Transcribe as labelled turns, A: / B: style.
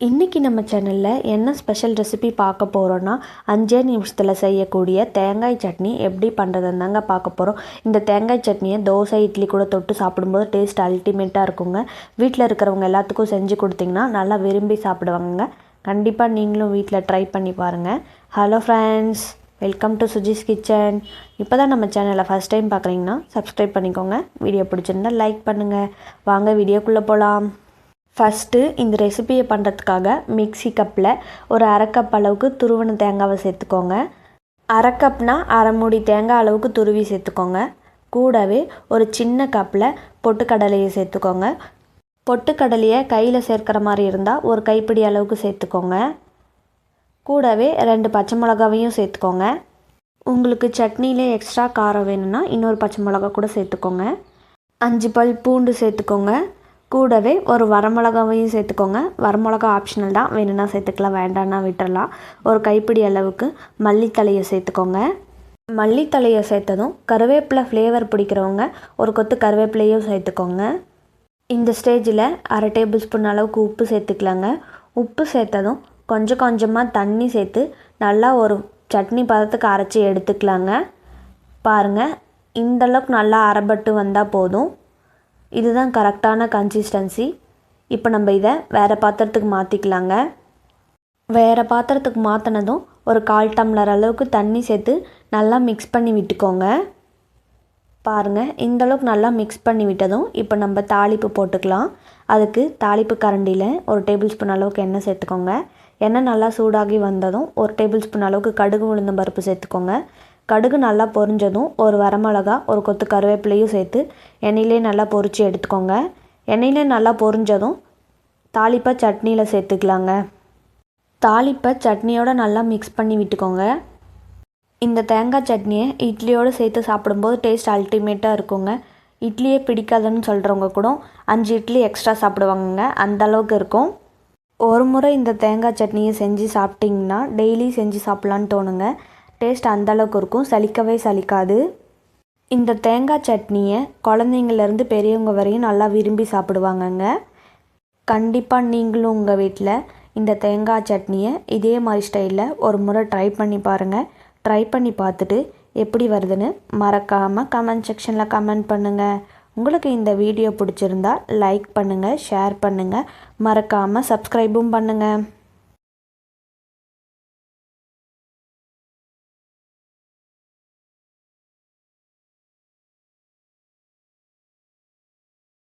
A: இன்றைக்கி நம்ம சேனலில் என்ன ஸ்பெஷல் ரெசிபி பார்க்க போகிறோன்னா 5 நிமிஷத்தில் செய்யக்கூடிய தேங்காய் சட்னி எப்படி பண்ணுறதுன்னு தாங்க பார்க்க போகிறோம். இந்த தேங்காய் சட்னியை தோசை இட்லி கூட தொட்டு சாப்பிடும்போது டேஸ்ட் அல்டிமேட்டாக இருக்குங்க. வீட்டில் இருக்கிறவங்க எல்லாத்துக்கும் செஞ்சு கொடுத்திங்கன்னா நல்லா விரும்பி சாப்பிடுவாங்க. கண்டிப்பாக நீங்களும் வீட்டில் ட்ரை பண்ணி பாருங்கள். Hello friends, welcome to Suji's kitchen. இப்போ தான் நம்ம சேனலை ஃபஸ்ட் டைம் பார்க்குறீங்கன்னா சப்ஸ்கிரைப் பண்ணிக்கோங்க. வீடியோ பிடிச்சிருந்தா லைக் பண்ணுங்கள். வாங்க வீடியோக்குள்ளே போகலாம். ஃபஸ்ட்டு இந்த ரெசிபியை பண்ணுறதுக்காக மிக்ஸி கப்பில் ஒரு அரை கப் அளவுக்கு துருவன தேங்காவை சேர்த்துக்கோங்க. அரை கப்னா அரை மூடி தேங்காய் அளவுக்கு துருவி சேர்த்துக்கோங்க. கூடவே ஒரு சின்ன கப்பில் பொட்டுக்கடலையை சேர்த்துக்கோங்க. பொட்டுக்கடலையை கையில் சேர்க்குற மாதிரி இருந்தால் ஒரு கைப்பிடி அளவுக்கு சேர்த்துக்கோங்க. கூடவே 2 பச்சை மிளகாவையும் சேர்த்துக்கோங்க. உங்களுக்கு சட்னியில் எக்ஸ்ட்ரா காரம் வேணும்னா இன்னொரு பச்சை மிளகா கூட சேர்த்துக்கோங்க. 5 பல் பூண்டு சேர்த்துக்கோங்க. கூடவே ஒரு வரமிளகாவையும் சேர்த்துக்கோங்க. வரமிளகா ஆப்ஷனல் தான், வேணும்னா சேர்த்துக்கலாம், வேண்டான்னா விட்டுடலாம். ஒரு கைப்பிடி அளவுக்கு மல்லித்தலையை சேர்த்துக்கோங்க. மல்லித்தலையை சேர்த்ததும் கருவேப்பிலை ஃப்ளேவர் பிடிக்கிறவங்க ஒரு கொத்து கருவேப்பிலையும் சேர்த்துக்கோங்க. இந்த ஸ்டேஜில் அரை டேபிள் ஸ்பூன் அளவுக்கு உப்பு சேர்த்துக்கலாங்க. உப்பு சேர்த்ததும் கொஞ்சம் கொஞ்சமாக தண்ணி சேர்த்து நல்லா ஒரு சட்னி பதத்துக்கு அரைச்சி எடுத்துக்கலாங்க. பாருங்கள், இந்தளவுக்கு நல்லா அரைபட்டு வந்தால் போதும். இதுதான் கரெக்டான கன்சிஸ்டன்சி. இப்போ நம்ம இதை வேறு பாத்திரத்துக்கு மாற்றிக்கலாங்க. வேறு பாத்திரத்துக்கு மாற்றினதும் ஒரு 1/4 டம்ளர் அளவுக்கு தண்ணி சேர்த்து நல்லா மிக்ஸ் பண்ணி விட்டுக்கோங்க. பாருங்கள், இந்தளவுக்கு நல்லா மிக்ஸ் பண்ணி விட்டதும் இப்போ நம்ம தாளிப்பு போட்டுக்கலாம். அதுக்கு தாளிப்பு கரண்டியில் ஒரு டேபிள் ஸ்பூன் அளவுக்கு எண்ணெய் சேர்த்துக்கோங்க. எண்ணெய் நல்லா சூடாகி வந்ததும் ஒரு டேபிள் ஸ்பூன் அளவுக்கு கடுகு உளுந்தம் பருப்பு சேர்த்துக்கோங்க. கடுகு நல்லா பொரிஞ்சதும் ஒரு வரமிளகா ஒரு கொத்து கருவேப்பிலையும் சேர்த்து எண்ணெயிலே நல்லா பொரித்து எடுத்துக்கோங்க. எண்ணெயிலே நல்லா பொரிஞ்சதும் தாளிப்பை சட்னியில் சேர்த்துக்கலாங்க. தாளிப்பை சட்னியோடு நல்லா மிக்ஸ் பண்ணி விட்டுக்கோங்க. இந்த தேங்காய் சட்னியை இட்லியோடு சேர்த்து சாப்பிடும்போது டேஸ்ட் அல்டிமேட்டாக இருக்குங்க. இட்லியே பிடிக்காதுன்னு சொல்கிறவங்க கூட 5 இட்லி எக்ஸ்ட்ரா சாப்பிடுவாங்கங்க, அந்தளவுக்கு இருக்கும். ஒரு முறை இந்த தேங்காய் சட்னியை செஞ்சு சாப்பிட்டிங்கன்னா டெய்லி செஞ்சு சாப்பிட்லான்னு தோணுங்க. டேஸ்ட் அந்தளவுக்கு இருக்கும், சலிக்கவே சலிக்காது. இந்த தேங்காய் சட்னியை குழந்தைங்கள்லேருந்து பெரியவங்க வரையும் நல்லா விரும்பி சாப்பிடுவாங்கங்க. கண்டிப்பாக நீங்களும் உங்கள் வீட்டில் இந்த தேங்காய் சட்னியை இதே மாதிரி ஸ்டைலில் ஒரு முறை ட்ரை பண்ணி பாருங்கள். ட்ரை பண்ணி பார்த்துட்டு எப்படி வருதுன்னு மறக்காமல் கமெண்ட் செக்ஷனில் கமெண்ட் பண்ணுங்கள். உங்களுக்கு இந்த வீடியோ பிடிச்சிருந்தா லைக் பண்ணுங்கள், ஷேர் பண்ணுங்கள், மறக்காமல் சப்ஸ்கிரைபும் பண்ணுங்கள்.